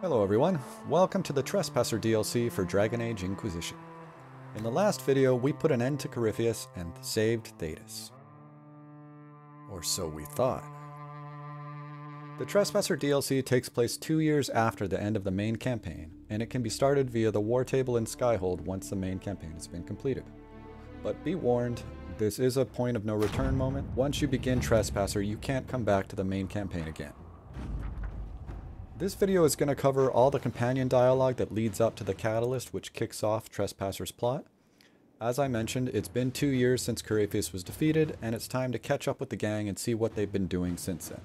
Hello everyone, welcome to the Trespasser DLC for Dragon Age Inquisition. In the last video, we put an end to Corypheus and saved Thetis. Or so we thought. The Trespasser DLC takes place 2 years after the end of the main campaign, and it can be started via the war table in Skyhold once the main campaign has been completed. But be warned, this is a point of no return moment. Once you begin Trespasser, you can't come back to the main campaign again. This video is going to cover all the companion dialogue that leads up to the catalyst which kicks off Trespasser's plot. As I mentioned, it's been 2 years since Corypheus was defeated, and it's time to catch up with the gang and see what they've been doing since then.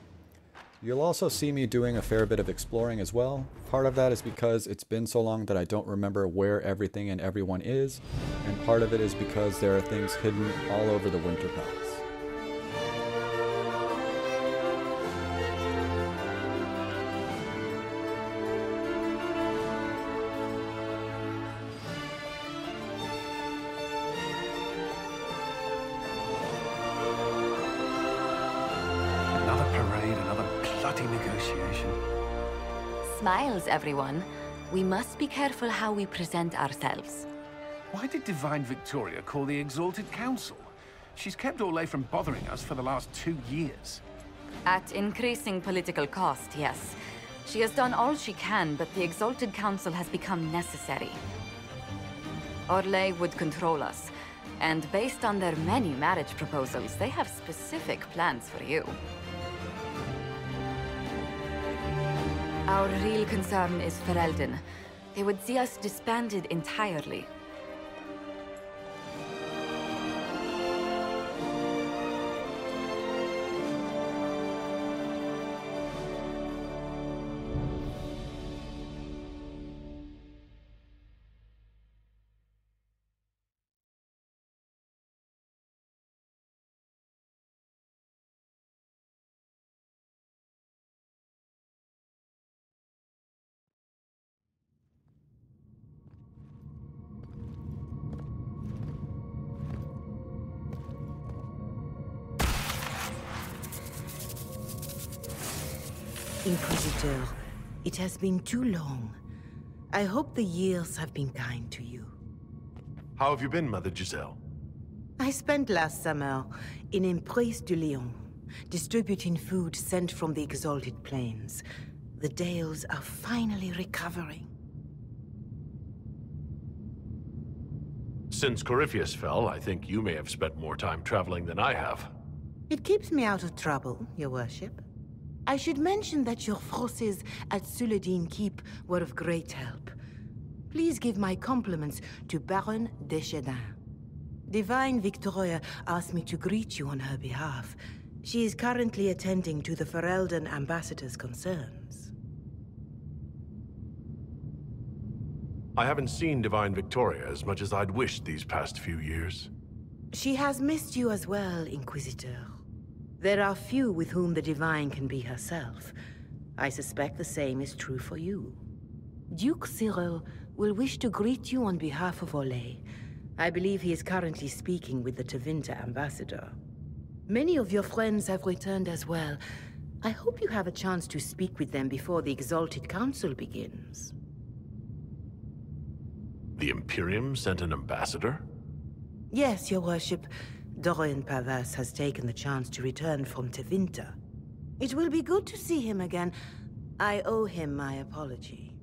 You'll also see me doing a fair bit of exploring as well. Part of that is because it's been so long that I don't remember where everything and everyone is, and part of it is because there are things hidden all over the Winter Palace. Smiles, everyone. We must be careful how we present ourselves. Why did Divine Victoria call the Exalted Council? She's kept Orlais from bothering us for the last 2 years. At increasing political cost, yes. She has done all she can, but the Exalted Council has become necessary. Orlais would control us, and based on their many marriage proposals, they have specific plans for you. Our real concern is Ferelden. They would see us disbanded entirely. Inquisitor, it has been too long. I hope the years have been kind to you. How have you been, Mother Giselle? I spent last summer in Emprise de Lyon, distributing food sent from the Exalted Plains. The Dales are finally recovering. Since Corypheus fell, I think you may have spent more time traveling than I have. It keeps me out of trouble, Your Worship. I should mention that your forces at Suladin Keep were of great help. Please give my compliments to Baron Deschedin. Divine Victoria asked me to greet you on her behalf. She is currently attending to the Ferelden ambassador's concerns. I haven't seen Divine Victoria as much as I'd wished these past few years. She has missed you as well, Inquisitor. There are few with whom the Divine can be herself. I suspect the same is true for you. Duke Cyril will wish to greet you on behalf of Orlais. I believe he is currently speaking with the Tevinter ambassador. Many of your friends have returned as well. I hope you have a chance to speak with them before the Exalted Council begins. The Imperium sent an ambassador? Yes, Your Worship. Dorian Pavas has taken the chance to return from Tevinter. It will be good to see him again. I owe him my apology.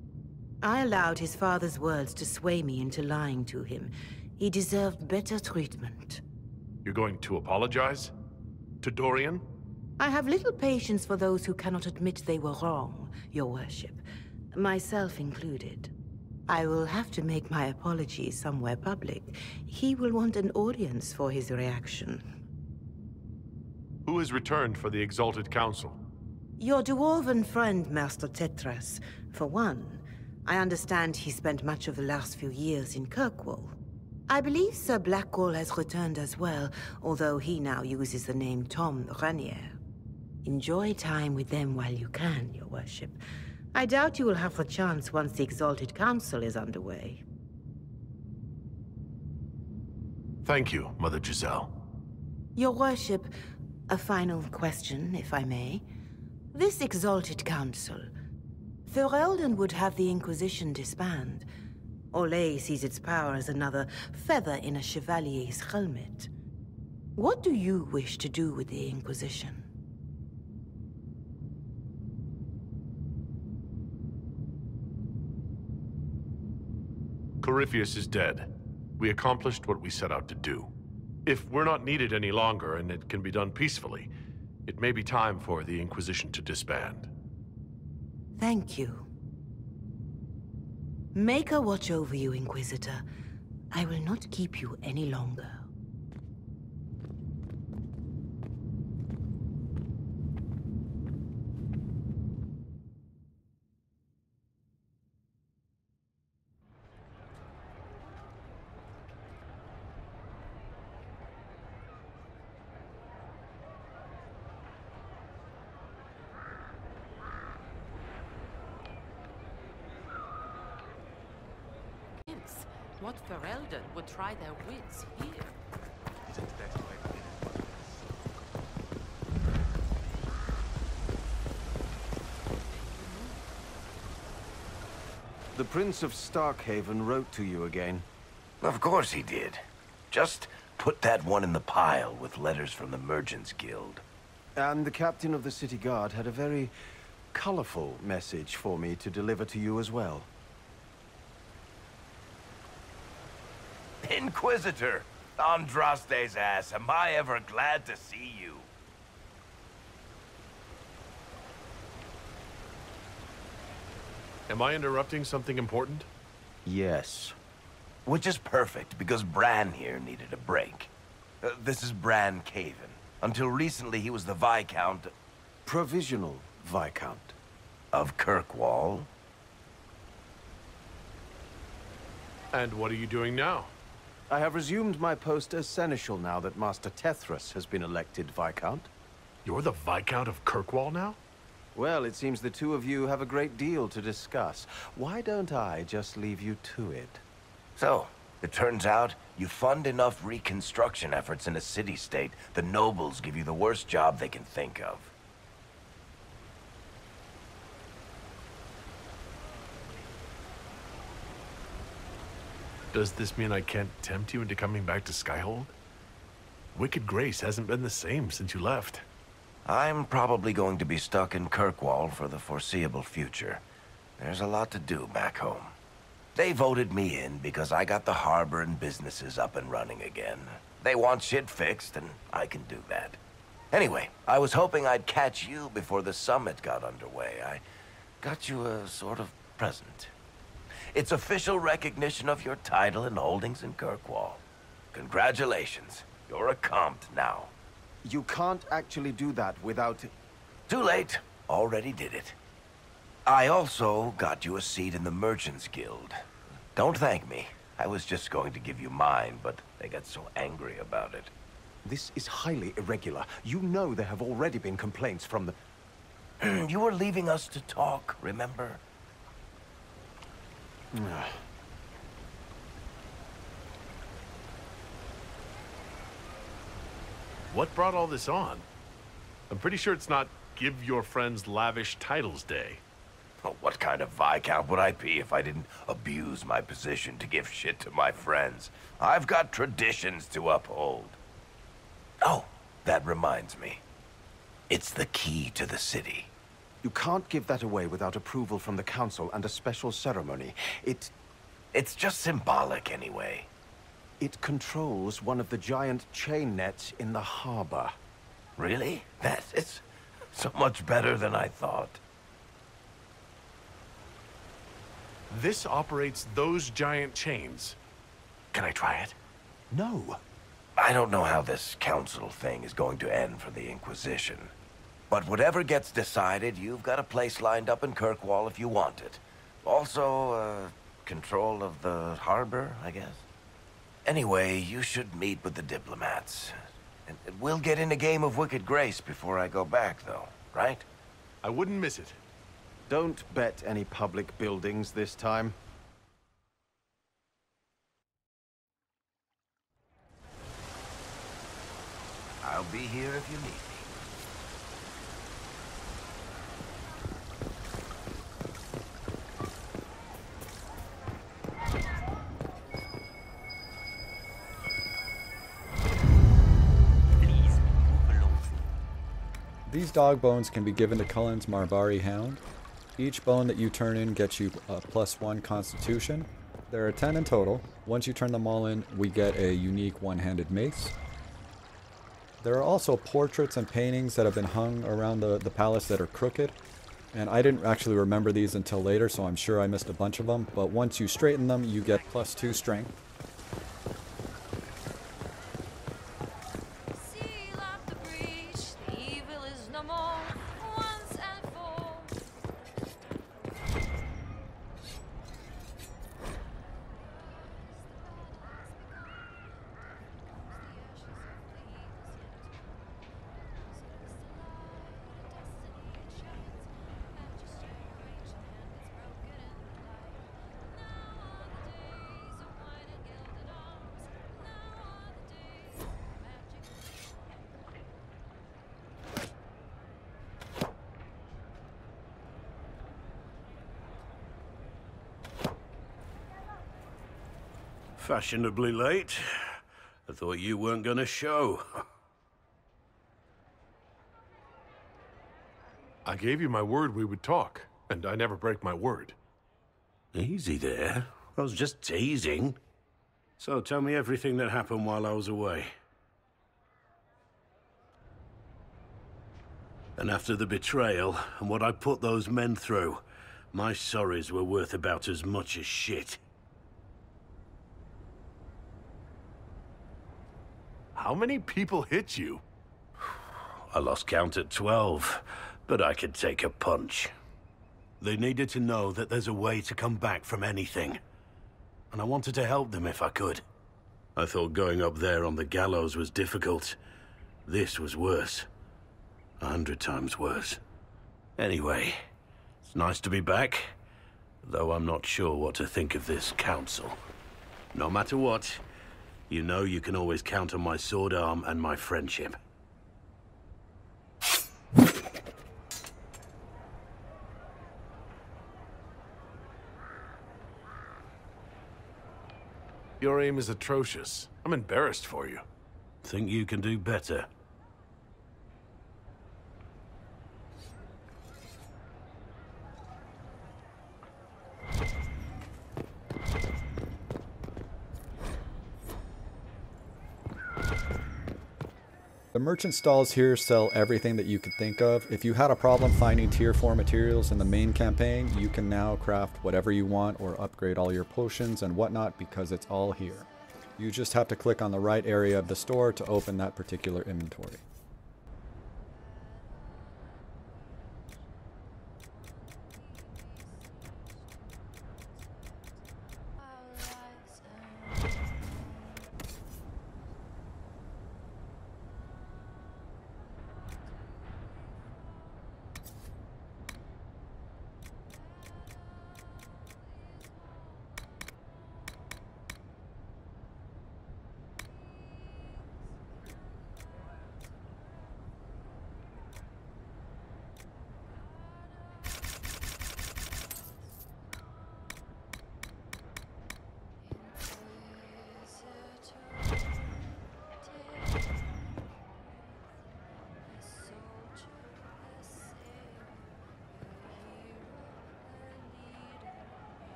I allowed his father's words to sway me into lying to him. He deserved better treatment. You're going to apologize? To Dorian? I have little patience for those who cannot admit they were wrong, Your Worship. Myself included. I will have to make my apologies somewhere public. He will want an audience for his reaction. Who has returned for the Exalted Council? Your dwarven friend, Master Tetras. For one, I understand he spent much of the last few years in Kirkwall. I believe Sir Blackwall has returned as well, although he now uses the name Tom Ranier. Enjoy time with them while you can, Your Worship. I doubt you will have the chance once the Exalted Council is underway. Thank you, Mother Giselle. Your Worship, a final question, if I may. This Exalted Council, Ferelden would have the Inquisition disband. Orlais sees its power as another feather in a chevalier's helmet. What do you wish to do with the Inquisition? Corypheus is dead. We accomplished what we set out to do. If we're not needed any longer and it can be done peacefully, it may be time for the Inquisition to disband. Thank you. Maker watch over you, Inquisitor. I will not keep you any longer. What Ferelden would try their wits here? The Prince of Starkhaven wrote to you again. Of course he did. Just put that one in the pile with letters from the Merchants Guild. And the captain of the city guard had a very colorful message for me to deliver to you as well. Inquisitor! Andraste's ass, am I ever glad to see you. Am I interrupting something important? Yes. Which is perfect, because Bran here needed a break. This is Bran Caven. Until recently, he was the Viscount... Provisional Viscount. Of Kirkwall. And what are you doing now? I have resumed my post as Seneschal now that Master Tethras has been elected Viscount. You're the Viscount of Kirkwall now? Well, it seems the two of you have a great deal to discuss. Why don't I just leave you to it? So, it turns out, you fund enough reconstruction efforts in a city-state, the nobles give you the worst job they can think of. Does this mean I can't tempt you into coming back to Skyhold? Wicked Grace hasn't been the same since you left. I'm probably going to be stuck in Kirkwall for the foreseeable future. There's a lot to do back home. They voted me in because I got the harbor and businesses up and running again. They want shit fixed, and I can do that. Anyway, I was hoping I'd catch you before the summit got underway. I got you a sort of present. It's official recognition of your title and holdings in Kirkwall. Congratulations. You're a compt now. You can't actually do that without... Too late. Already did it. I also got you a seat in the Merchants Guild. Don't thank me. I was just going to give you mine, but they got so angry about it. This is highly irregular. You know there have already been complaints from the... You were leaving us to talk, remember? What brought all this on? I'm pretty sure it's not give your friends lavish titles day. Oh, what kind of Viscount would I be if I didn't abuse my position to give shit to my friends? I've got traditions to uphold. Oh, that reminds me. It's the key to the city. You can't give that away without approval from the council and a special ceremony. It's just symbolic anyway. It controls one of the giant chain nets in the harbor. Really? That is so much better than I thought. This operates those giant chains. Can I try it? No. I don't know how this council thing is going to end for the Inquisition. But whatever gets decided, you've got a place lined up in Kirkwall if you want it. Also, control of the harbor, I guess. Anyway, you should meet with the diplomats. And we'll get in a game of Wicked Grace before I go back, though, right? I wouldn't miss it. Don't bet any public buildings this time. I'll be here if you need me. These dog bones can be given to Cullen's Marbari Hound. Each bone that you turn in gets you a +1 Constitution. There are 10 in total. Once you turn them all in, we get a unique one-handed mace. There are also portraits and paintings that have been hung around the palace that are crooked. And I didn't actually remember these until later, so I'm sure I missed a bunch of them. But once you straighten them, you get +2 strength. Fashionably late. I thought you weren't gonna show. I gave you my word we would talk, and I never break my word. Easy there. I was just teasing. So tell me everything that happened while I was away. And after the betrayal, and what I put those men through, my sorries were worth about as much as shit. How many people hit you? I lost count at 12, but I could take a punch. They needed to know that there's a way to come back from anything. And I wanted to help them if I could. I thought going up there on the gallows was difficult. This was worse. 100 times worse. Anyway, it's nice to be back, though I'm not sure what to think of this council. No matter what, you know you can always count on my sword arm and my friendship. Your aim is atrocious. I'm embarrassed for you. Think you can do better? The merchant stalls here sell everything that you could think of. If you had a problem finding tier 4 materials in the main campaign, you can now craft whatever you want or upgrade all your potions and whatnot because it's all here. You just have to click on the right area of the store to open that particular inventory.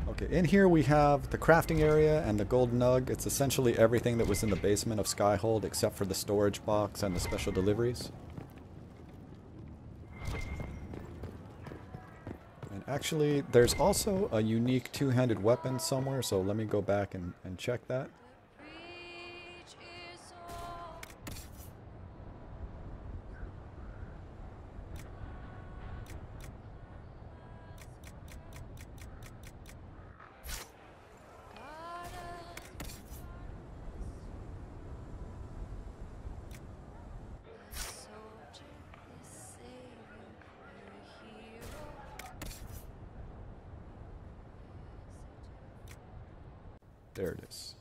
Okay, in here we have the crafting area and the golden nug. It's essentially everything that was in the basement of Skyhold except for the storage box and the special deliveries. And actually, there's also a unique two-handed weapon somewhere, so let me go back and check that. There it is.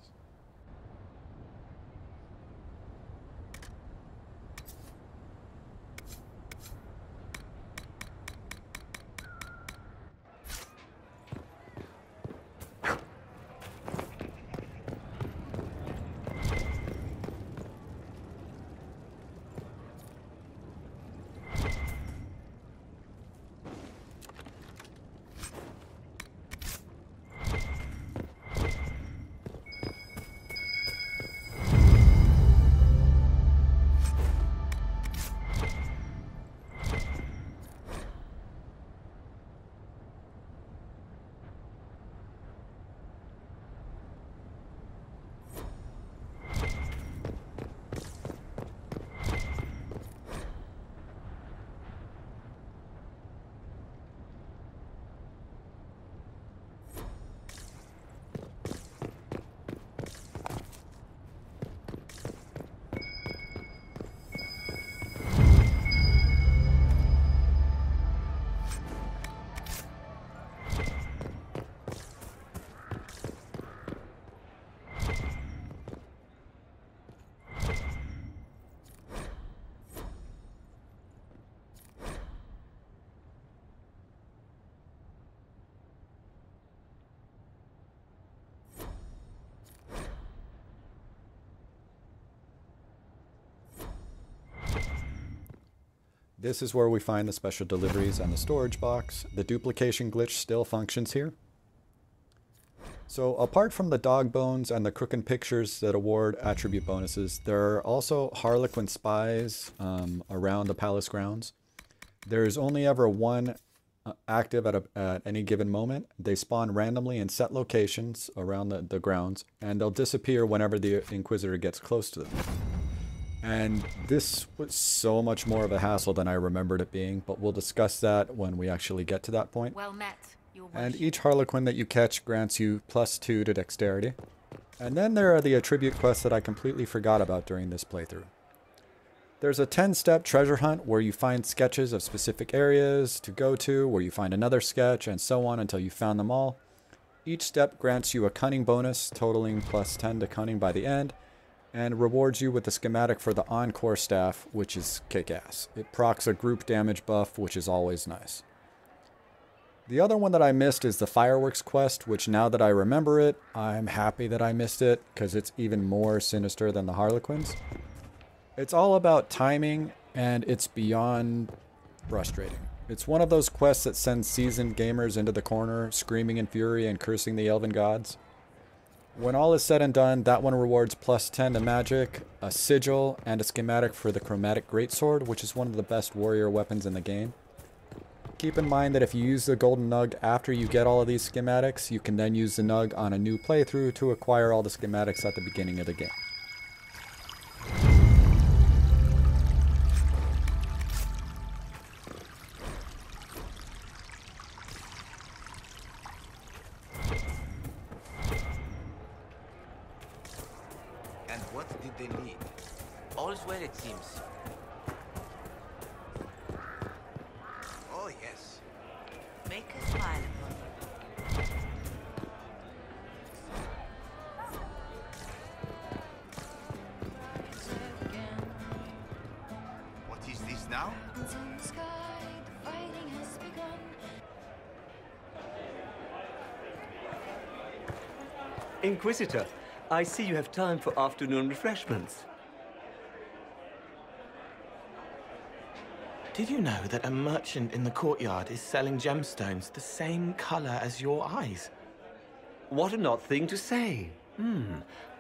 This is where we find the special deliveries and the storage box. The duplication glitch still functions here. So apart from the dog bones and the crooked pictures that award attribute bonuses, there are also Harlequin spies around the palace grounds. There's only ever one active at any given moment. They spawn randomly in set locations around the grounds, and they'll disappear whenever the Inquisitor gets close to them. And this was so much more of a hassle than I remembered it being, but we'll discuss that when we actually get to that point. Well met, Your Worship. And each Harlequin that you catch grants you +2 to dexterity. And then there are the attribute quests that I completely forgot about during this playthrough. There's a 10-step treasure hunt where you find sketches of specific areas to go to, where you find another sketch, and so on until you found them all. Each step grants you a cunning bonus, totaling +10 to cunning by the end, and rewards you with the schematic for the Encore staff, which is kick-ass. It procs a group damage buff, which is always nice. The other one that I missed is the Fireworks quest, which now that I remember it, I'm happy that I missed it, because it's even more sinister than the Harlequins. It's all about timing, and it's beyond frustrating. It's one of those quests that sends seasoned gamers into the corner, screaming in fury and cursing the elven gods. When all is said and done, that one rewards +10 to magic, a sigil, and a schematic for the chromatic greatsword, which is one of the best warrior weapons in the game. Keep in mind that if you use the golden nug after you get all of these schematics, you can then use the nug on a new playthrough to acquire all the schematics at the beginning of the game. Well, it seems. Oh, yes. Make a smile upon you. What is this now? Inquisitor, I see you have time for afternoon refreshments. Did you know that a merchant in the courtyard is selling gemstones the same color as your eyes? What an odd thing to say.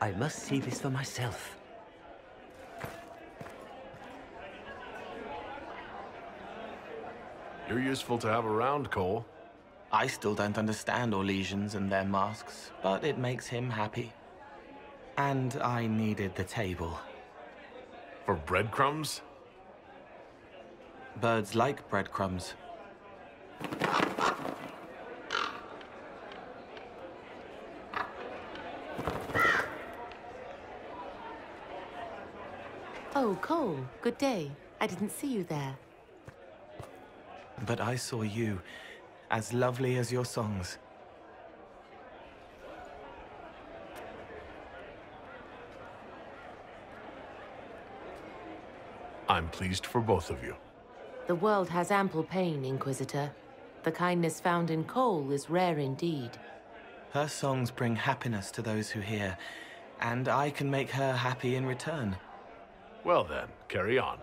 I must see this for myself. You're useful to have around, Cole. I still don't understand Orlesians and their masks, but it makes him happy. And I needed the table. For breadcrumbs? Birds like breadcrumbs. Oh, Cole, good day. I didn't see you there. But I saw you, as lovely as your songs. I'm pleased for both of you. The world has ample pain, Inquisitor. The kindness found in Cole is rare indeed. Her songs bring happiness to those who hear, and I can make her happy in return. Well then, carry on.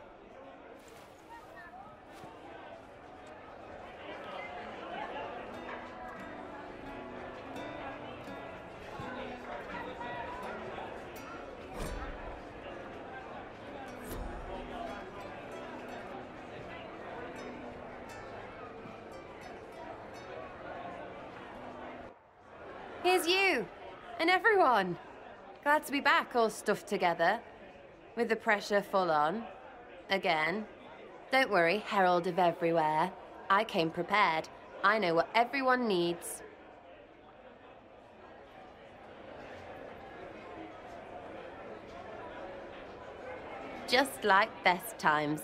Here's you, and everyone. Glad to be back, all stuffed together. With the pressure full on. Again. Don't worry, Herald of Everywhere. I came prepared. I know what everyone needs. Just like best times.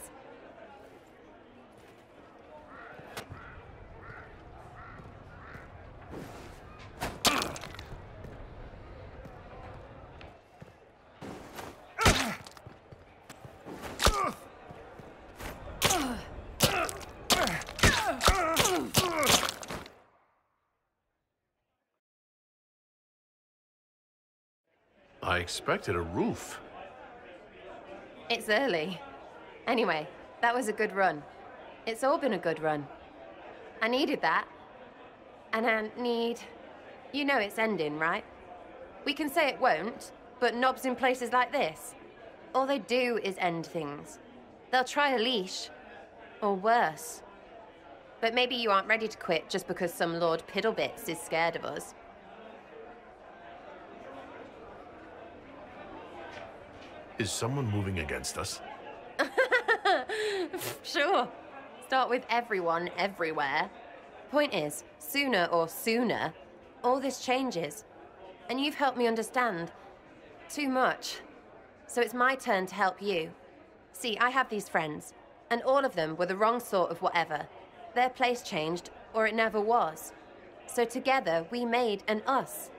I expected a roof. It's early. Anyway, that was a good run. It's all been a good run. I needed that. And I need... You know it's ending, right? We can say it won't, but knobs in places like this, all they do is end things. They'll try a leash. Or worse. But maybe you aren't ready to quit just because some Lord Piddlebits is scared of us. Is someone moving against us? Sure. Start with everyone, everywhere. Point is, sooner, all this changes. And you've helped me understand. Too much. So it's my turn to help you. See, I have these friends, and all of them were the wrong sort of whatever. Their place changed, or it never was. So together, we made an us.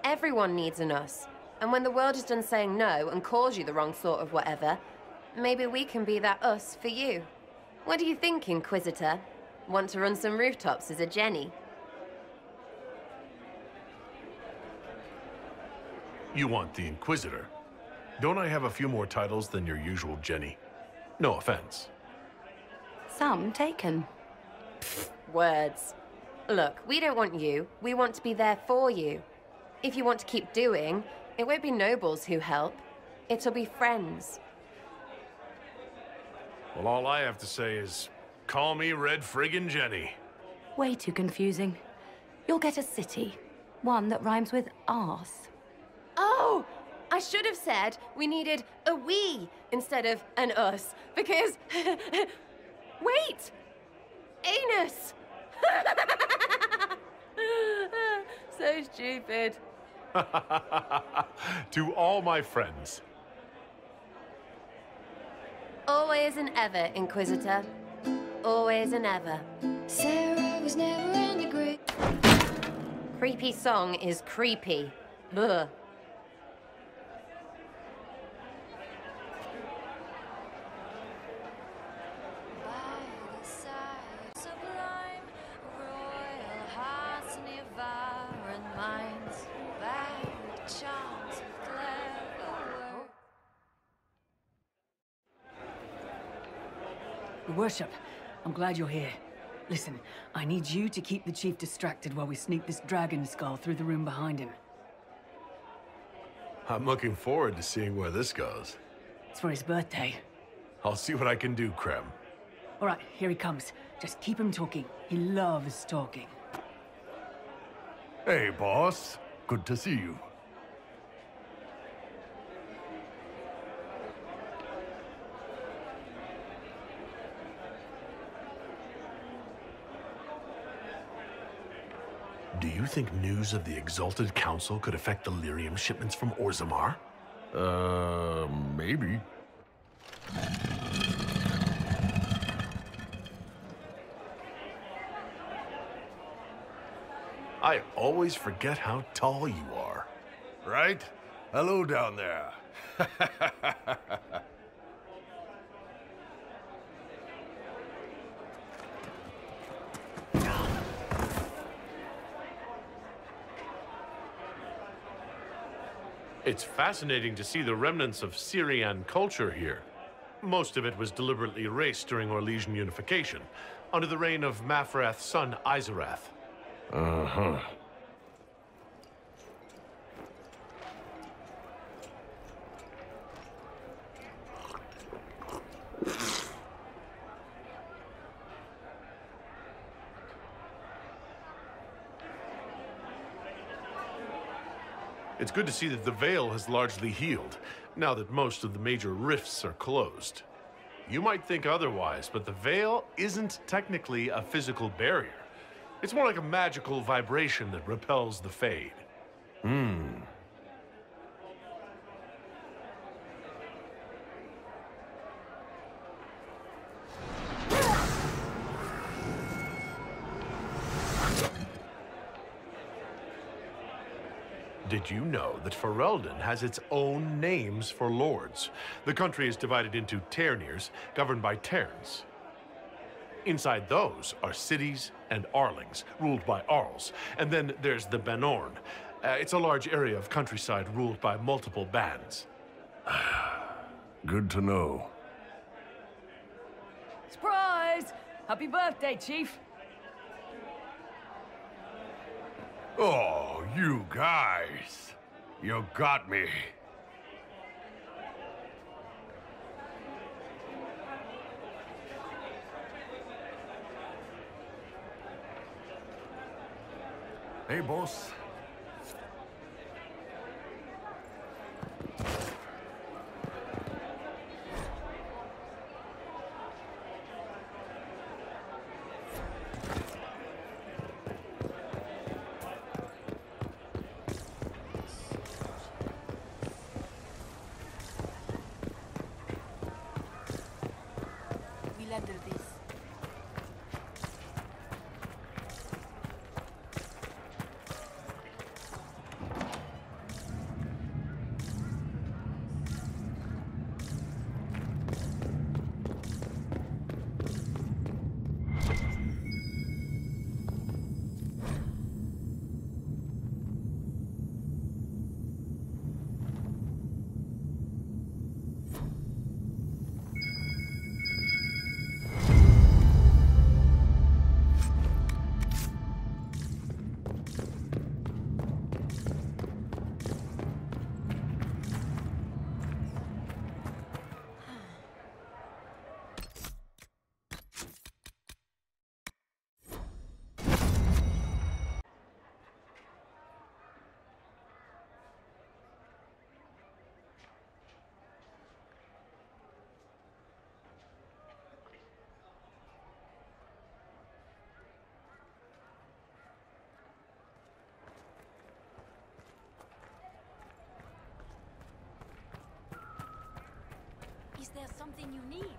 Everyone needs an us. And when the world is done saying no and calls you the wrong sort of whatever, maybe we can be that us for you. What do you think, Inquisitor? Want to run some rooftops as a Jenny? You want the Inquisitor? Don't I have a few more titles than your usual Jenny? No offense. Some taken. Pfft, words. Look, we don't want you. We want to be there for you. If you want to keep doing, it won't be nobles who help. It'll be friends. Well, all I have to say is, call me Red Friggin' Jenny. Way too confusing. You'll get a city. One that rhymes with arse. Oh! I should have said we needed a we instead of an us, because... Wait! Anus! So stupid. To all my friends. Always and ever, Inquisitor. Always and ever. Sera was never angry. Creepy song is creepy. Ugh. Your Worship, I'm glad you're here. Listen, I need you to keep the Chief distracted while we sneak this dragon skull through the room behind him. I'm looking forward to seeing where this goes. It's for his birthday. I'll see what I can do, Krem. All right, here he comes. Just keep him talking. He loves talking. Hey, boss. Good to see you. Do you think news of the Exalted Council could affect the lyrium shipments from Orzammar? Maybe. I always forget how tall you are. Right? Hello down there. It's fascinating to see the remnants of Syrian culture here. Most of it was deliberately erased during Orlesian unification, under the reign of Mafrath's son, Izarath. Uh-huh. It's good to see that the Veil has largely healed, now that most of the major rifts are closed. You might think otherwise, but the Veil isn't technically a physical barrier. It's more like a magical vibration that repels the Fade. Did you know that Ferelden has its own names for lords? The country is divided into Ternirs, governed by Terns. Inside those are cities and Arlings, ruled by Arls. And then there's the Banorn. It's a large area of countryside ruled by multiple bands. Good to know. Surprise! Happy birthday, Chief. Oh, you guys. You got me. Hey, boss. We'll handle this. Is there something you need?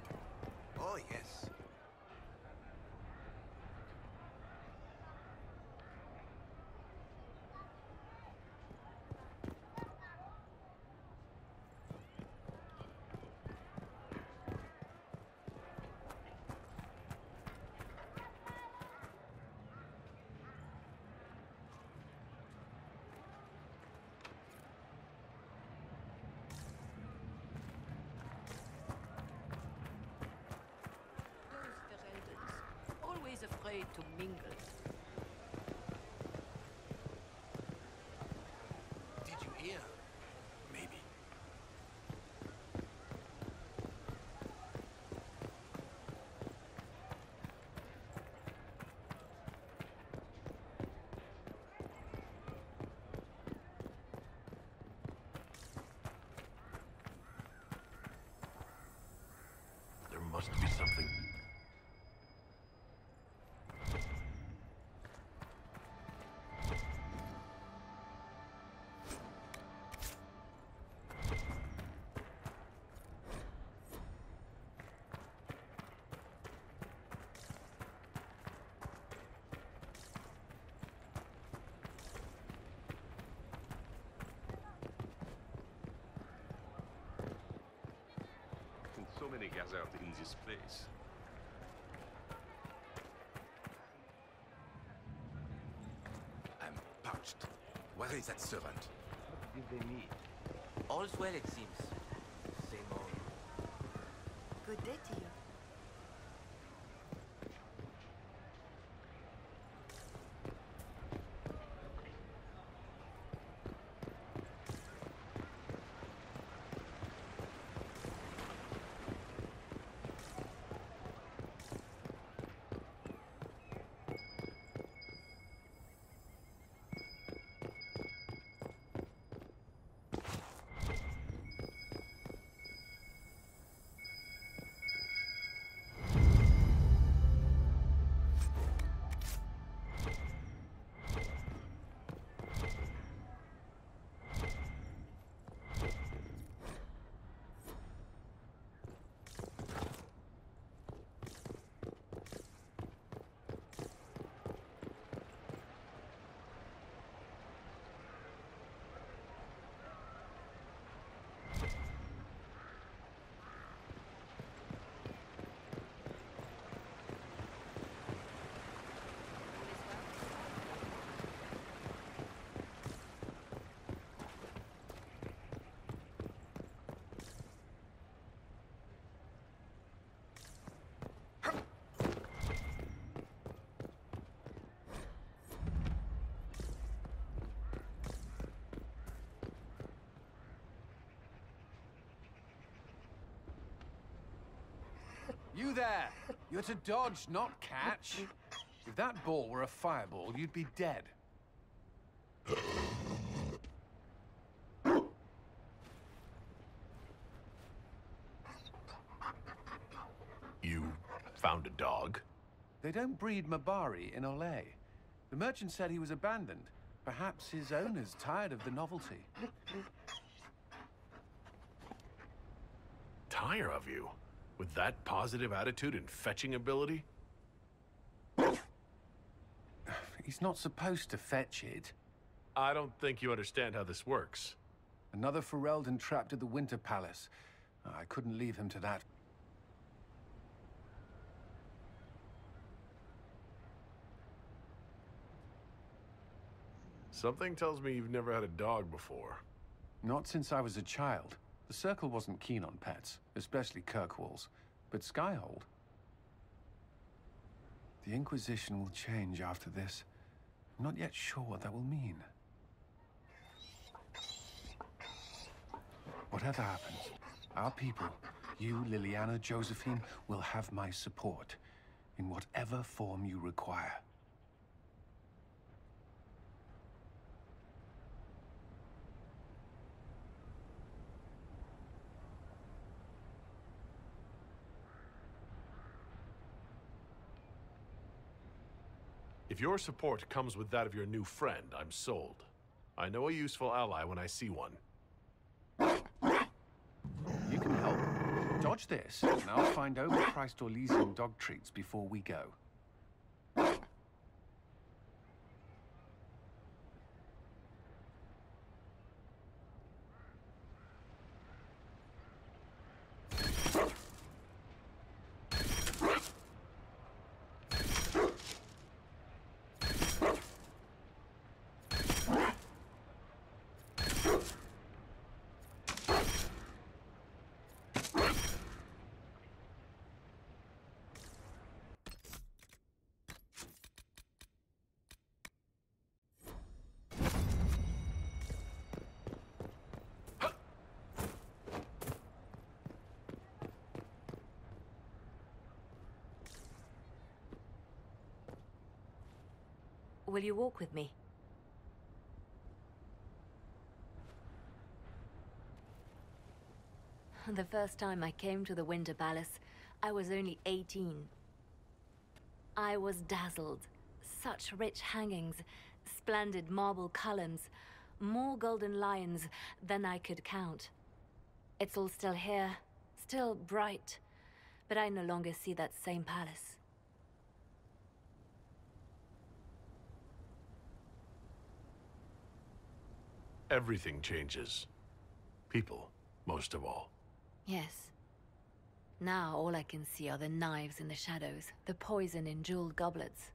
Oh, yes. Always afraid to mingle. Did you hear? Maybe. There must be something. So many gathered in this place. I'm parched. Where is that servant? What did they need? All's well, it seems. Same old. Good day to you. You there! You're to dodge, not catch. If that ball were a fireball, you'd be dead. You found a dog? They don't breed Mabari in Olay. The merchant said he was abandoned. Perhaps his owner's tired of the novelty. Tire of you? With that positive attitude and fetching ability? He's not supposed to fetch it. I don't think you understand how this works. Another Ferelden trapped at the Winter Palace. I couldn't leave him to that. Something tells me you've never had a dog before. Not since I was a child. The Circle wasn't keen on pets, especially Kirkwall's. But Skyhold? The Inquisition will change after this. I'm not yet sure what that will mean. Whatever happens, our people, you, Leliana, Josephine, will have my support in whatever form you require. If your support comes with that of your new friend, I'm sold. I know a useful ally when I see one. You can help. Dodge this, and I'll find overpriced Orlesian dog treats before we go. Will you walk with me? The first time I came to the Winter Palace, I was only 18. I was dazzled. Such rich hangings, splendid marble columns, more golden lions than I could count. It's all still here, still bright, but I no longer see that same palace. Everything changes. People, most of all. Yes. Now all I can see are the knives in the shadows, the poison in jeweled goblets.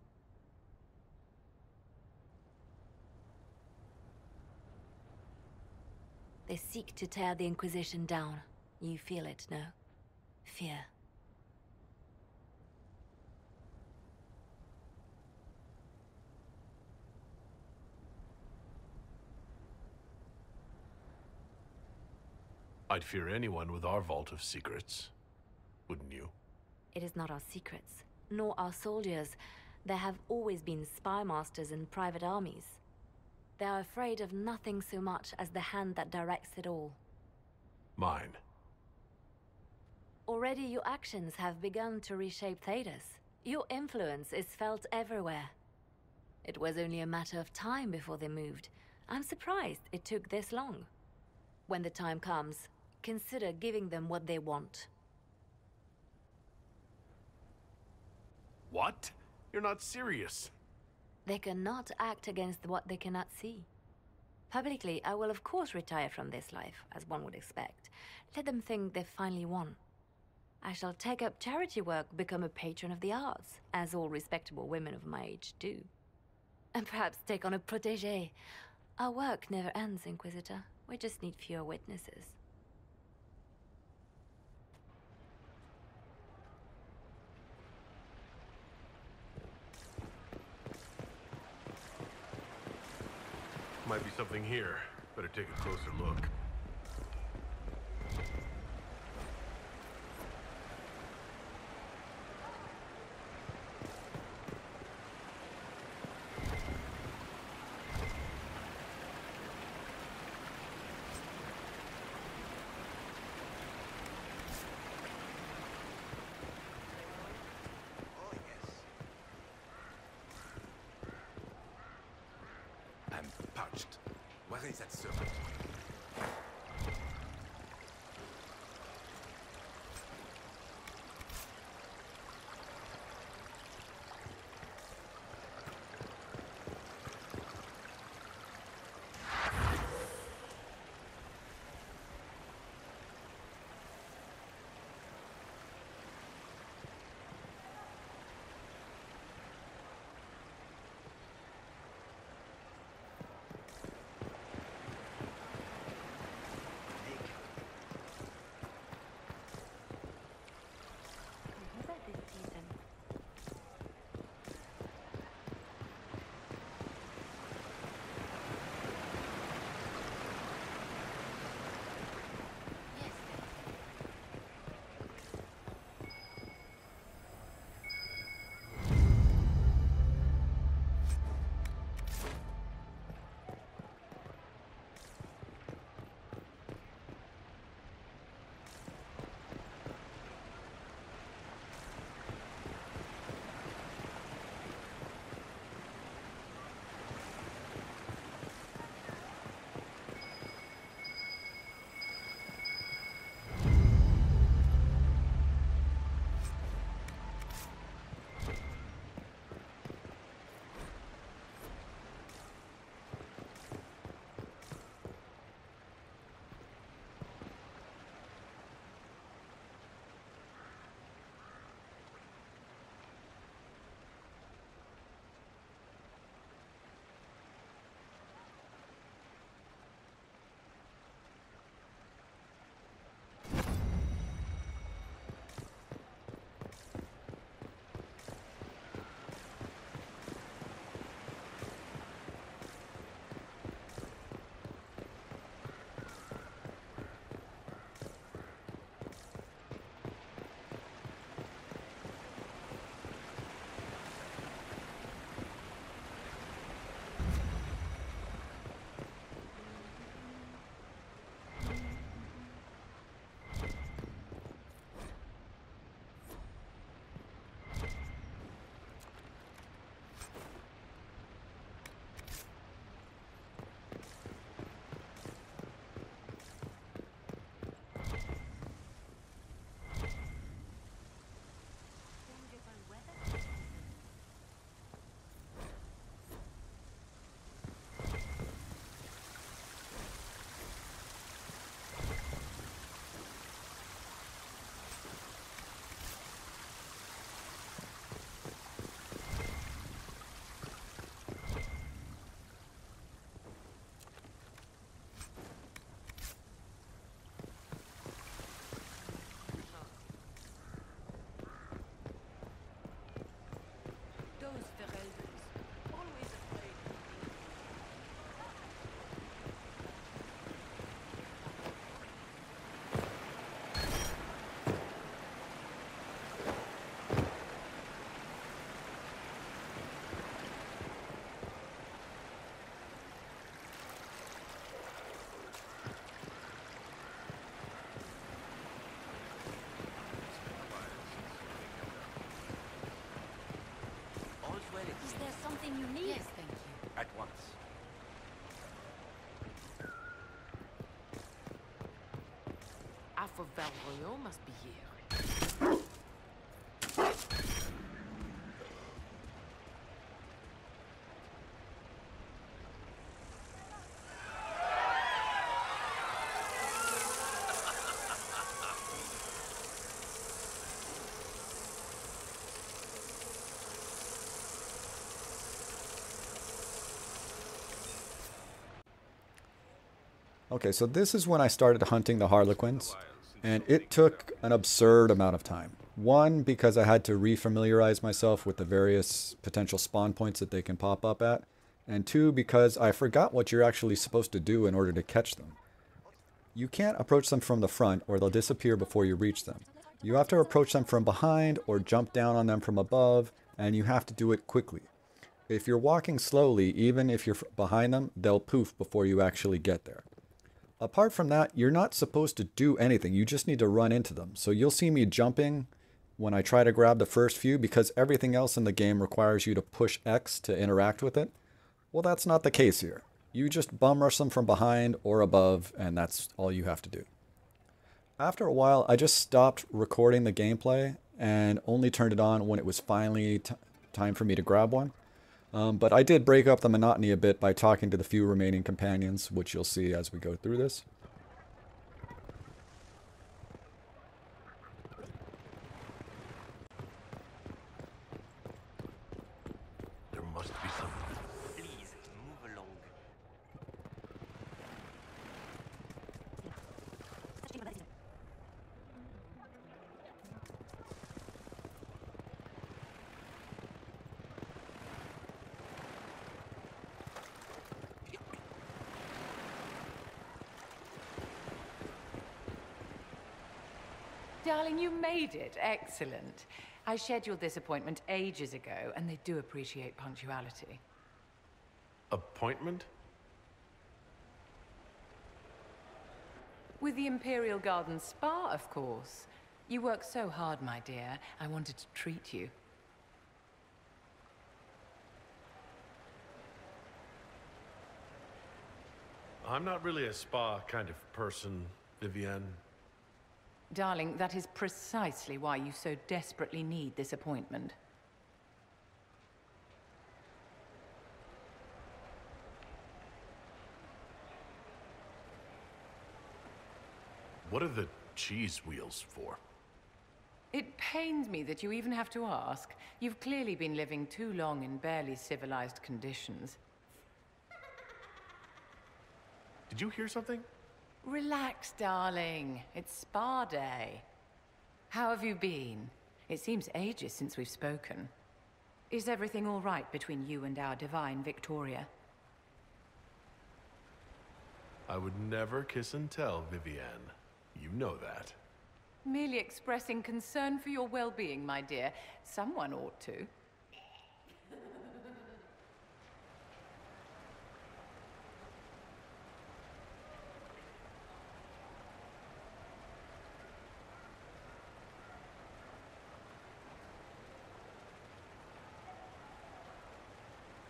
They seek to tear the Inquisition down. You feel it, no? Fear. I'd fear anyone with our vault of secrets. Wouldn't you? It is not our secrets, nor our soldiers. There have always been spy masters and private armies. They are afraid of nothing so much as the hand that directs it all. Mine. Already your actions have begun to reshape Thedas. Your influence is felt everywhere. It was only a matter of time before they moved. I'm surprised it took this long. When the time comes, consider giving them what they want. What? You're not serious. They cannot act against what they cannot see. Publicly, I will of course retire from this life, as one would expect. Let them think they've finally won. I shall take up charity work, become a patron of the arts, as all respectable women of my age do. And perhaps take on a protégé. Our work never ends, Inquisitor. We just need fewer witnesses. Might be something here. Better take a closer look. parched. Where is that servant? Is there something you need? Yes, thank you. At once. Afoot Varric must be here. Okay, so this is when I started hunting the Harlequins, and it took an absurd amount of time. One, because I had to refamiliarize myself with the various potential spawn points that they can pop up at, and two, because I forgot what you're actually supposed to do in order to catch them. You can't approach them from the front, or they'll disappear before you reach them. You have to approach them from behind, or jump down on them from above, and you have to do it quickly. If you're walking slowly, even if you're behind them, they'll poof before you actually get there. Apart from that, you're not supposed to do anything. You just need to run into them. So you'll see me jumping when I try to grab the first few because everything else in the game requires you to push X to interact with it. Well, that's not the case here. You just bum rush them from behind or above, and that's all you have to do. After a while, I just stopped recording the gameplay and only turned it on when it was finally time for me to grab one. But I did break up the monotony a bit by talking to the few remaining companions, which you'll see as we go through this. There must be something. Please, move along. Darling, you made it. Excellent. I scheduled this appointment ages ago, and they do appreciate punctuality. Appointment? With the Imperial Garden Spa, of course. You work so hard, my dear. I wanted to treat you. I'm not really a spa kind of person, Vivienne. Darling, that is precisely why you so desperately need this appointment. What are the cheese wheels for? It pains me that you even have to ask. You've clearly been living too long in barely civilized conditions. Did you hear something? Relax, darling. It's spa day. How have you been? It seems ages since we've spoken. Is everything all right between you and our divine Victoria? I would never kiss and tell, Vivienne. You know that. Merely expressing concern for your well-being, my dear. Someone ought to.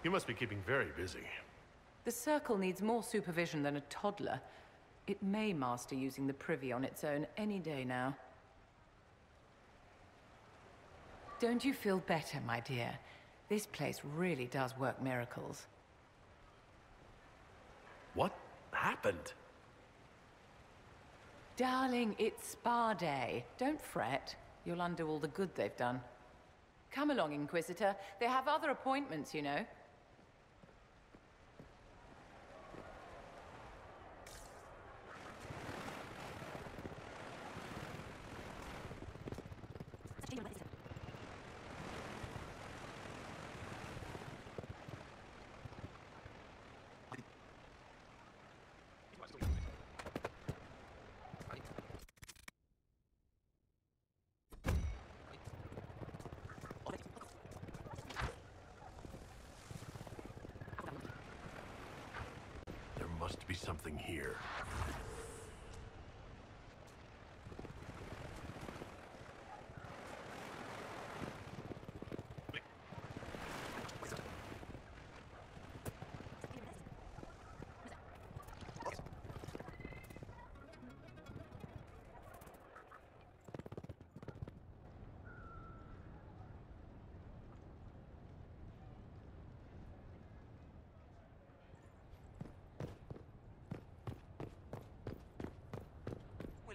You must be keeping very busy. The Circle needs more supervision than a toddler. It may master using the privy on its own any day now. Don't you feel better, my dear? This place really does work miracles. What happened? Darling, it's spa day. Don't fret. You'll undo all the good they've done. Come along, Inquisitor. They have other appointments, you know. Must be something here.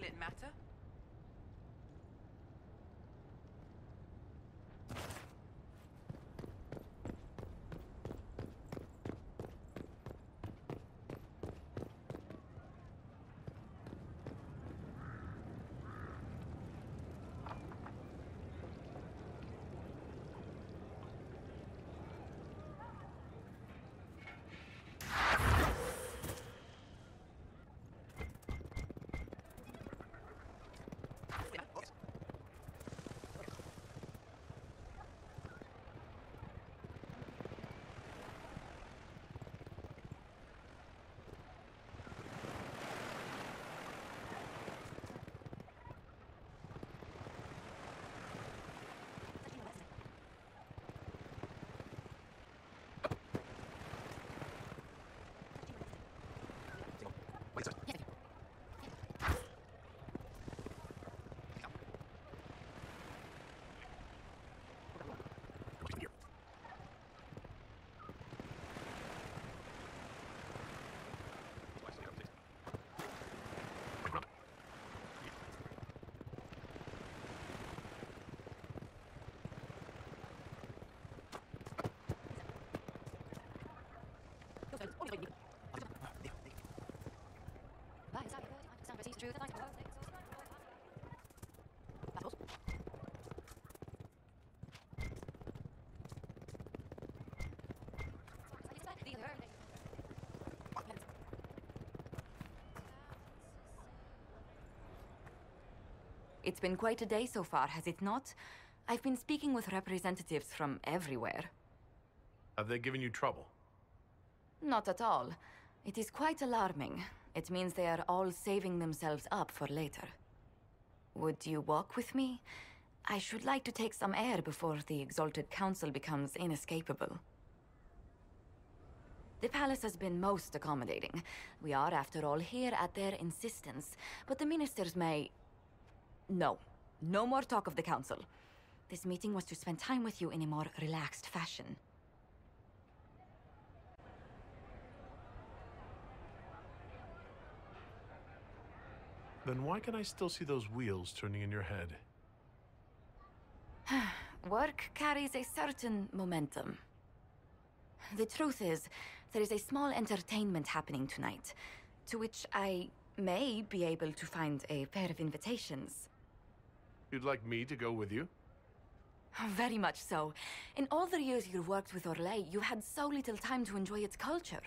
It matter? It's been quite a day so far, has it not? I've been speaking with representatives from everywhere. Have they given you trouble? Not at all. It is quite alarming. It means they are all saving themselves up for later. Would you walk with me? I should like to take some air before the Exalted Council becomes inescapable. The palace has been most accommodating. We are, after all, here at their insistence, but the ministers may... No. No more talk of the council. This meeting was to spend time with you in a more relaxed fashion. Then why can I still see those wheels turning in your head? Work carries a certain momentum. The truth is, there is a small entertainment happening tonight, to which I may be able to find a pair of invitations. You'd like me to go with you? Very much so. In all the years you worked with Orlais, you had so little time to enjoy its culture.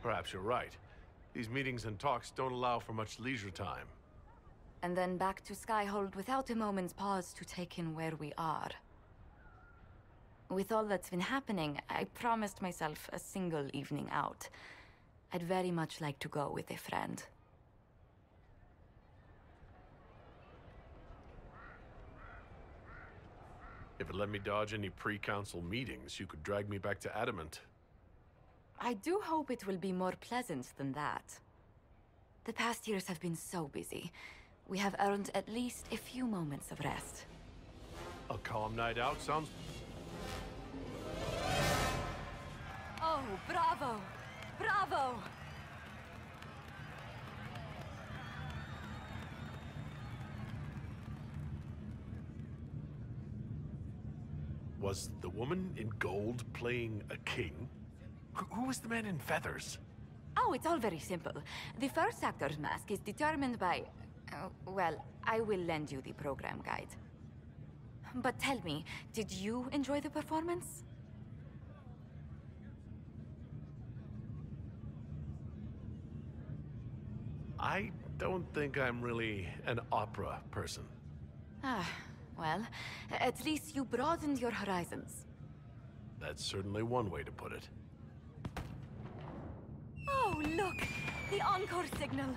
Perhaps you're right. These meetings and talks don't allow for much leisure time. And then back to Skyhold without a moment's pause to take in where we are. With all that's been happening, I promised myself a single evening out. I'd very much like to go with a friend. If it let me dodge any pre-council meetings, you could drag me back to Adamant. I do hope it will be more pleasant than that. The past years have been so busy. We have earned at least a few moments of rest. A calm night out sounds... Oh, bravo! Bravo! Was the woman in gold playing a king? Who was the man in feathers? Oh, it's all very simple. The first actor's mask is determined by... well, I will lend you the program guide. But tell me, did you enjoy the performance? I don't think I'm really an opera person. Ah, well, at least you broadened your horizons. That's certainly one way to put it. Oh, look! The encore signal!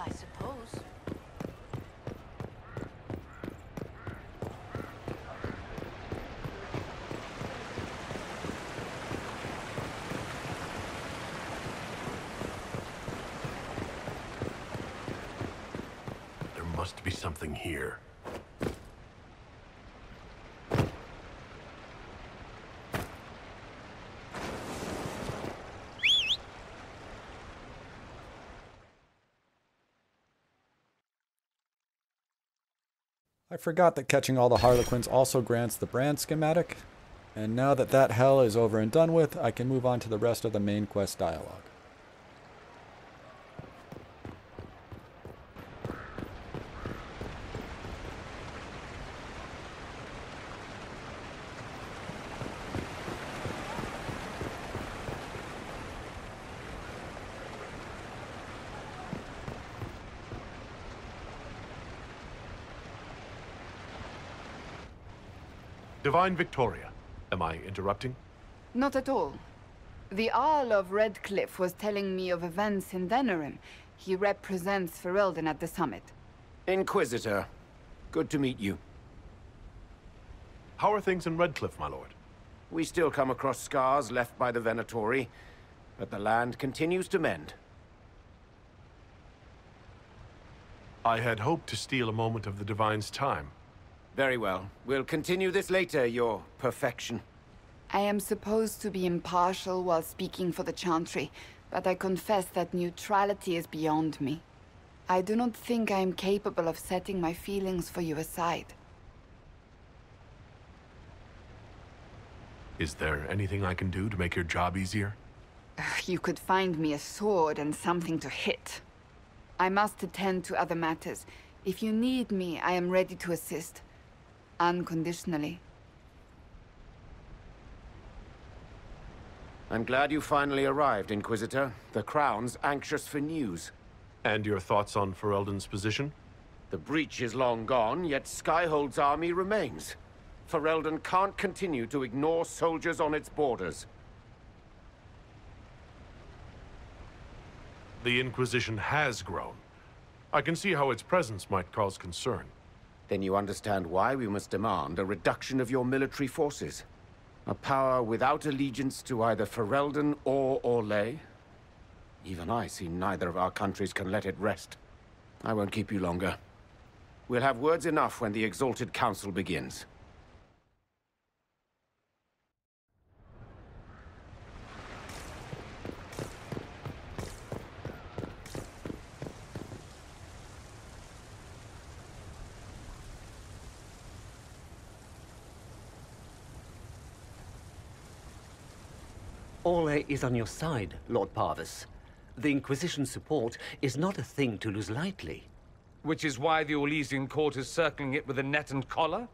I suppose. There must be something here. I forgot that catching all the Harlequins also grants the brand schematic, and now that that hell is over and done with, I can move on to the rest of the main quest dialogue. Divine Victoria, am I interrupting? Not at all. The Arl of Redcliffe was telling me of events in Venerim. He represents Ferelden at the summit. Inquisitor, good to meet you. How are things in Redcliffe, my lord? We still come across scars left by the Venatori, but the land continues to mend. I had hoped to steal a moment of the Divine's time. Very well. We'll continue this later, your perfection. I am supposed to be impartial while speaking for the Chantry, but I confess that neutrality is beyond me. I do not think I am capable of setting my feelings for you aside. Is there anything I can do to make your job easier? You could find me a sword and something to hit. I must attend to other matters. If you need me, I am ready to assist. Unconditionally. I'm glad you finally arrived, Inquisitor. The Crown's anxious for news. And your thoughts on Ferelden's position? The breach is long gone, yet Skyhold's army remains. Ferelden can't continue to ignore soldiers on its borders. The Inquisition has grown. I can see how its presence might cause concern. Then you understand why we must demand a reduction of your military forces. A power without allegiance to either Ferelden or Orlais. Even I see neither of our countries can let it rest. I won't keep you longer. We'll have words enough when the Exalted Council begins. Orlais is on your side, Lord Parvis. The Inquisition's support is not a thing to lose lightly. Which is why the Orlesian court is circling it with a net and collar?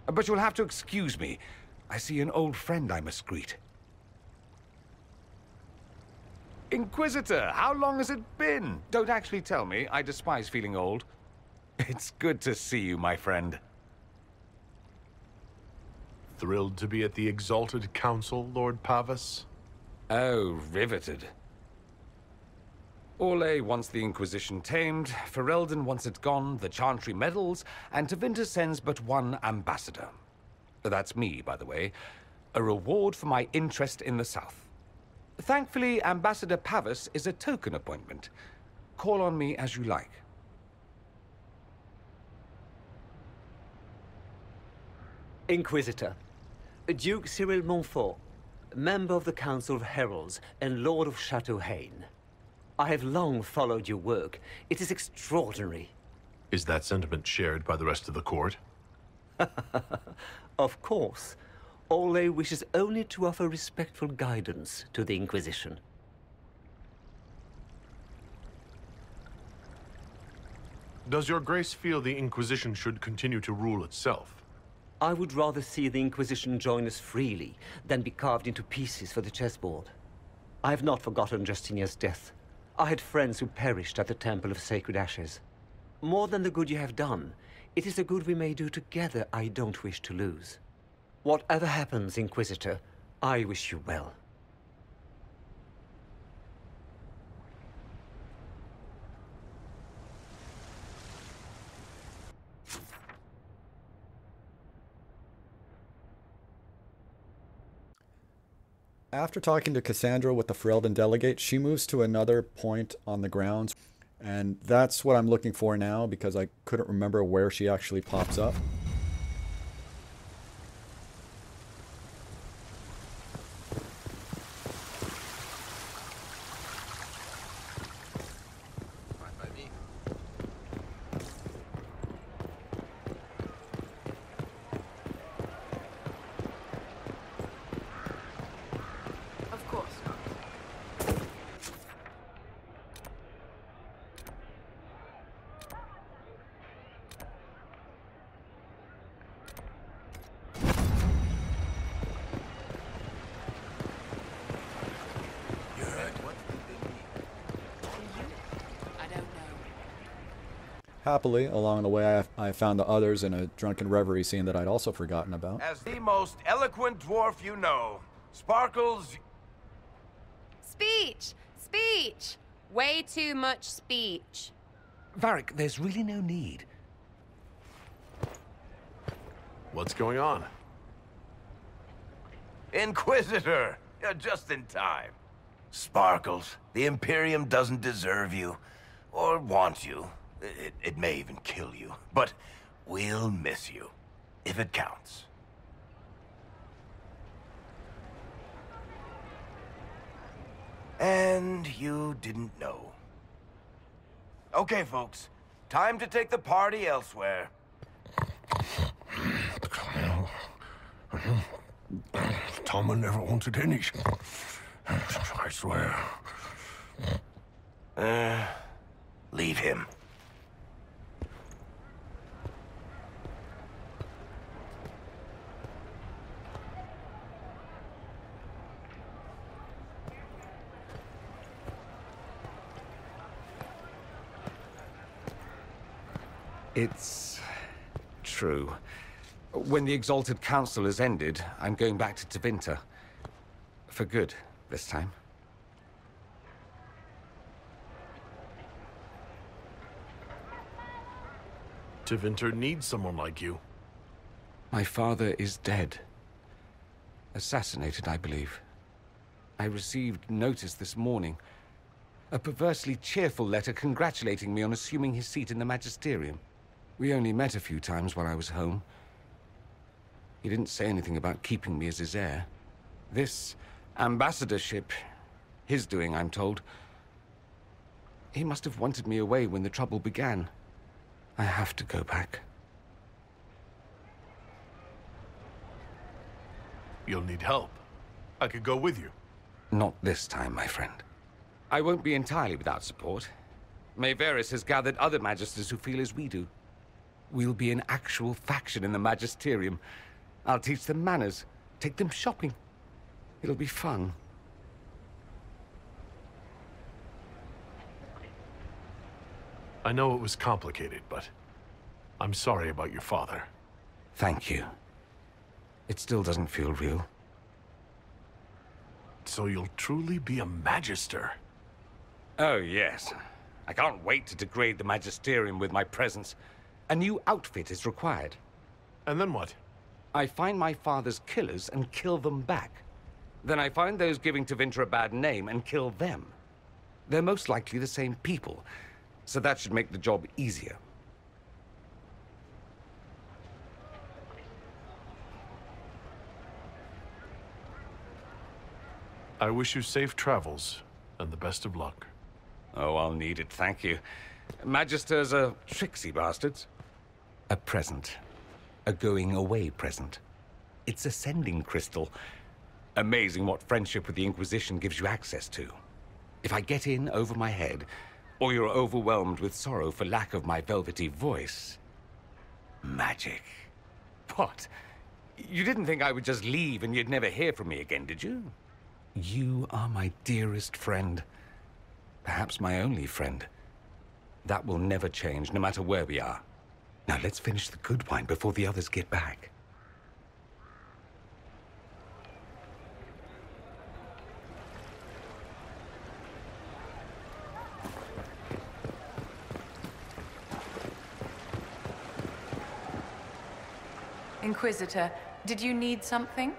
But you'll have to excuse me. I see an old friend I must greet. Inquisitor, how long has it been? Don't actually tell me. I despise feeling old. It's good to see you, my friend. Thrilled to be at the Exalted Council, Lord Parvis? Oh, riveted. Orlais wants the Inquisition tamed, Ferelden wants it gone, the Chantry meddles, and Tevinter sends but one ambassador. That's me, by the way. A reward for my interest in the South. Thankfully, Ambassador Parvis is a token appointment. Call on me as you like. Inquisitor, Duke Cyril Montfort, member of the Council of Heralds and Lord of Chateau Haine. I have long followed your work. It is extraordinary. Is that sentiment shared by the rest of the court? Of course. Orlais wishes only to offer respectful guidance to the Inquisition. Does your grace feel the Inquisition should continue to rule itself? I would rather see the Inquisition join us freely than be carved into pieces for the chessboard. I have not forgotten Justinia's death. I had friends who perished at the Temple of Sacred Ashes. More than the good you have done, it is the good we may do together I don't wish to lose. Whatever happens, Inquisitor, I wish you well. After talking to Cassandra with the Ferelden delegate, she moves to another point on the grounds. And that's what I'm looking for now, because I couldn't remember where she actually pops up. Happily, along the way, I found the others in a drunken reverie scene that I'd also forgotten about. As the most eloquent dwarf you know, Sparkles... Speech! Speech! Way too much speech. Varric, there's really no need. What's going on? Inquisitor! You're just in time. Sparkles, the Imperium doesn't deserve you, or want you. It may even kill you, but we'll miss you, if it counts. And you didn't know. Okay, folks, time to take the party elsewhere. Toma never wanted any. I swear. Leave him. It's true. When the Exalted Council has ended, I'm going back to Tevinter. For good, this time. Tevinter needs someone like you. My father is dead. Assassinated, I believe. I received notice this morning. A perversely cheerful letter congratulating me on assuming his seat in the Magisterium. We only met a few times while I was home. He didn't say anything about keeping me as his heir. This ambassadorship, his doing, I'm told. He must have wanted me away when the trouble began. I have to go back. You'll need help. I could go with you. Not this time, my friend. I won't be entirely without support. Varric has gathered other magisters who feel as we do. We'll be an actual faction in the Magisterium. I'll teach them manners, take them shopping. It'll be fun. I know it was complicated, but I'm sorry about your father. Thank you. It still doesn't feel real. So you'll truly be a magister? Oh, yes. I can't wait to degrade the Magisterium with my presence. A new outfit is required. And then what? I find my father's killers and kill them back. Then I find those giving Tevinter a bad name and kill them. They're most likely the same people, so that should make the job easier. I wish you safe travels, and the best of luck. Oh, I'll need it, thank you. Magisters are tricksy bastards. A present. A going-away present. It's a sending crystal. Amazing what friendship with the Inquisition gives you access to. If I get in over my head, or you're overwhelmed with sorrow for lack of my velvety voice... magic. What? You didn't think I would just leave and you'd never hear from me again, did you? You are my dearest friend. Perhaps my only friend. That will never change, no matter where we are. Now let's finish the good wine before the others get back. Inquisitor, did you need something?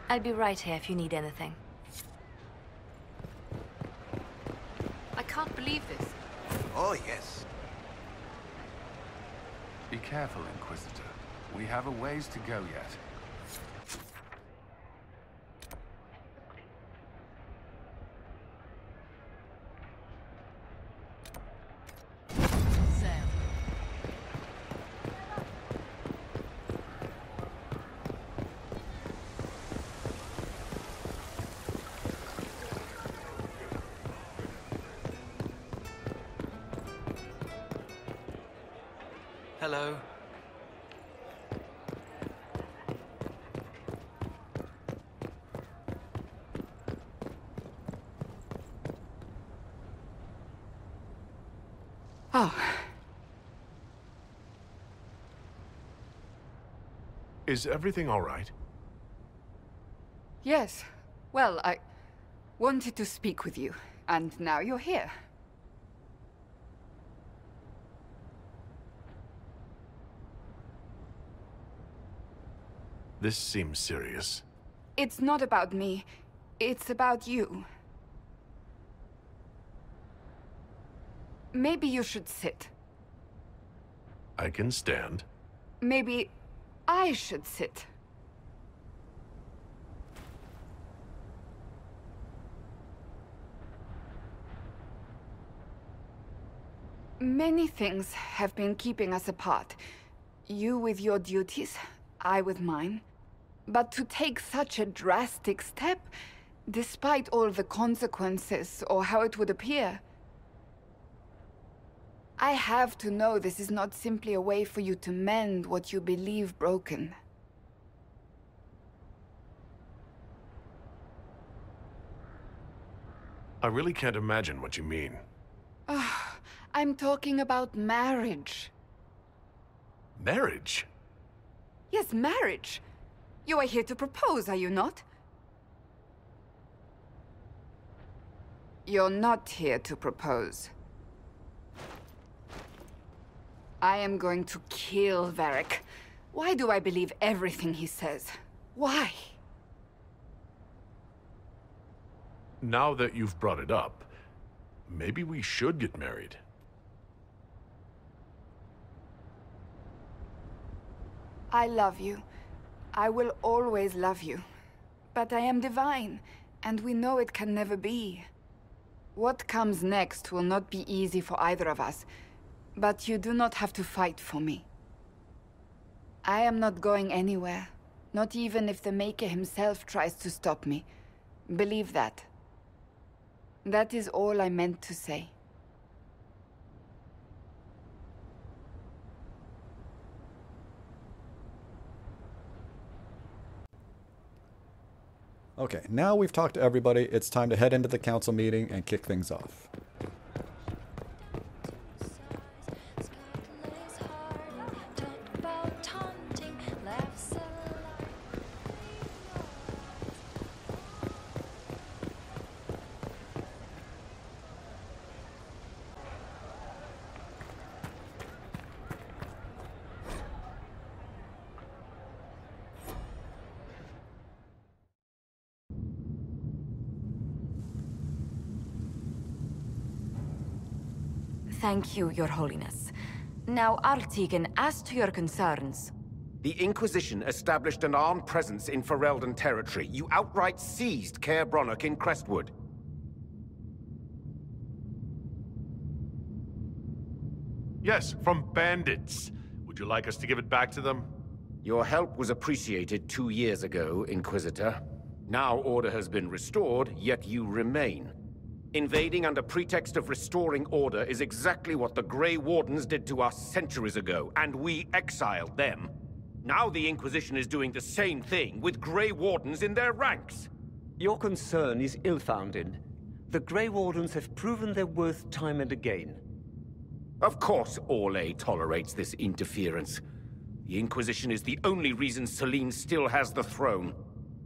I'll be right here if you need anything. I can't believe this. Oh, yes. Be careful, Inquisitor. We have a ways to go yet. Hello. Oh. Is everything all right? Yes. Well, I wanted to speak with you, and now you're here. This seems serious. It's not about me. It's about you. Maybe you should sit. I can stand. Maybe I should sit. Many things have been keeping us apart. You with your duties, I with mine. But to take such a drastic step, despite all the consequences or how it would appear, I have to know this is not simply a way for you to mend what you believe broken. I really can't imagine what you mean. I'm talking about marriage. Marriage? Yes, marriage. You are here to propose, are you not? You're not here to propose. I am going to kill Varric. Why do I believe everything he says? Why? Now that you've brought it up, maybe we should get married. I love you. I will always love you. But I am divine, and we know it can never be. What comes next will not be easy for either of us, but you do not have to fight for me. I am not going anywhere, not even if the Maker himself tries to stop me. Believe that. That is all I meant to say. Okay, now we've talked to everybody, it's time to head into the council meeting and kick things off. Thank you, Your Holiness. Now, Artigan, as to your concerns... The Inquisition established an armed presence in Ferelden territory. You outright seized Caer Bronach in Crestwood. Yes, from bandits. Would you like us to give it back to them? Your help was appreciated 2 years ago, Inquisitor. Now order has been restored, yet you remain. Invading under pretext of restoring order is exactly what the Grey Wardens did to us centuries ago, and we exiled them. Now the Inquisition is doing the same thing with Grey Wardens in their ranks. Your concern is ill-founded. The Grey Wardens have proven their worth time and again. Of course Orlais tolerates this interference. The Inquisition is the only reason Selene still has the throne.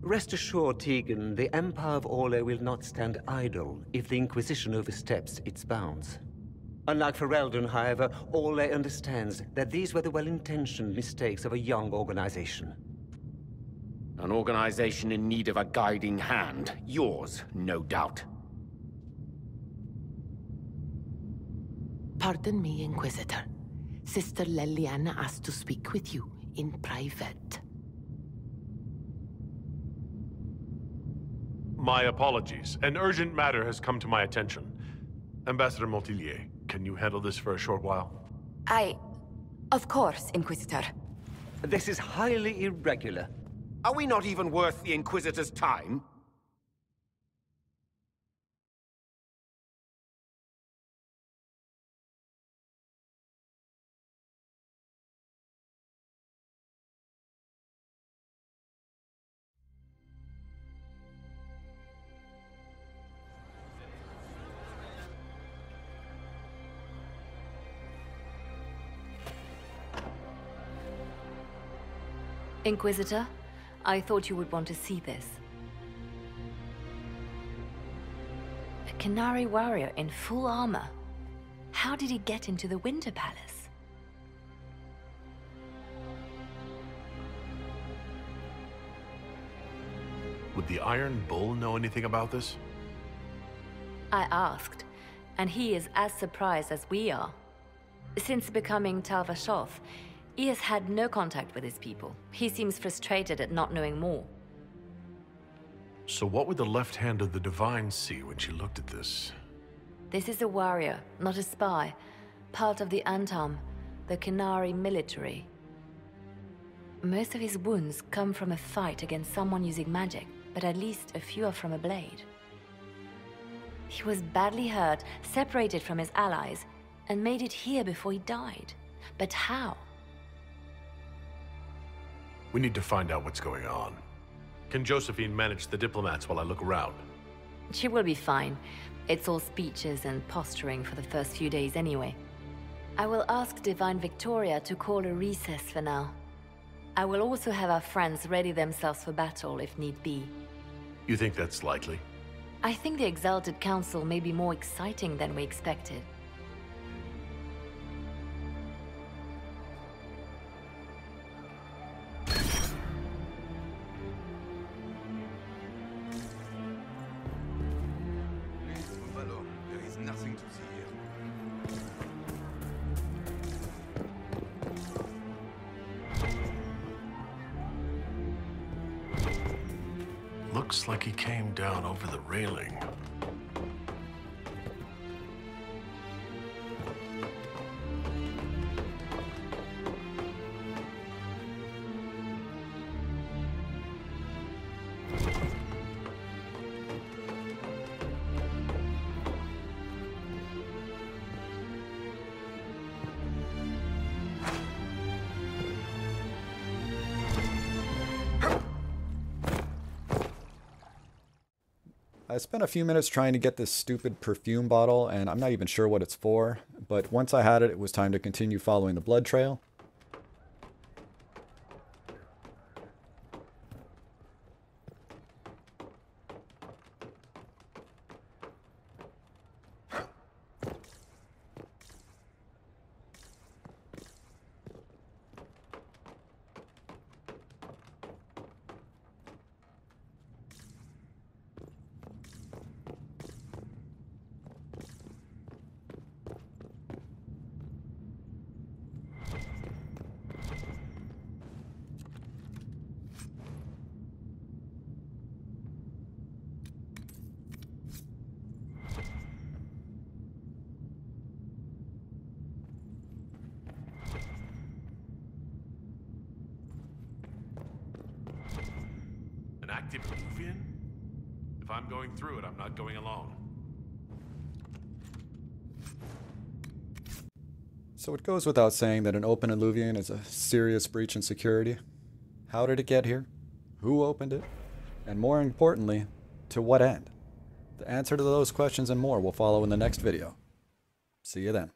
Rest assured, Tegan, the Empire of Orlais will not stand idle if the Inquisition oversteps its bounds. Unlike Ferelden, however, Orlais understands that these were the well-intentioned mistakes of a young organization. An organization in need of a guiding hand. Yours, no doubt. Pardon me, Inquisitor. Sister Leliana asked to speak with you in private. My apologies. An urgent matter has come to my attention. Ambassador Montillier, can you handle this for a short while? Of course, Inquisitor. This is highly irregular. Are we not even worth the Inquisitor's time? Inquisitor, I thought you would want to see this. A Canary warrior in full armor. How did he get into the Winter Palace? Would the Iron Bull know anything about this? I asked, and he is as surprised as we are. Since becoming Tal Vashoth, he has had no contact with his people. He seems frustrated at not knowing more. So what would the left hand of the Divine see when she looked at this? This is a warrior, not a spy. Part of the Antam, the Canary military. Most of his wounds come from a fight against someone using magic, but at least a few are from a blade. He was badly hurt, separated from his allies, and made it here before he died. But how? We need to find out what's going on. Can Josephine manage the diplomats while I look around? She will be fine. It's all speeches and posturing for the first few days anyway. I will ask Divine Victoria to call a recess for now. I will also have our friends ready themselves for battle if need be. You think that's likely? I think the Exalted Council may be more exciting than we expected. There is nothing to see here. Looks like he came down over the railing. I spent a few minutes trying to get this stupid perfume bottle, and I'm not even sure what it's for, but once I had it, it was time to continue following the blood trail. Active Vivienne? If I'm going through it, I'm not going alone. So it goes without saying that an open Illuvian is a serious breach in security. How did it get here? Who opened it? And more importantly, to what end? The answer to those questions and more will follow in the next video. See you then.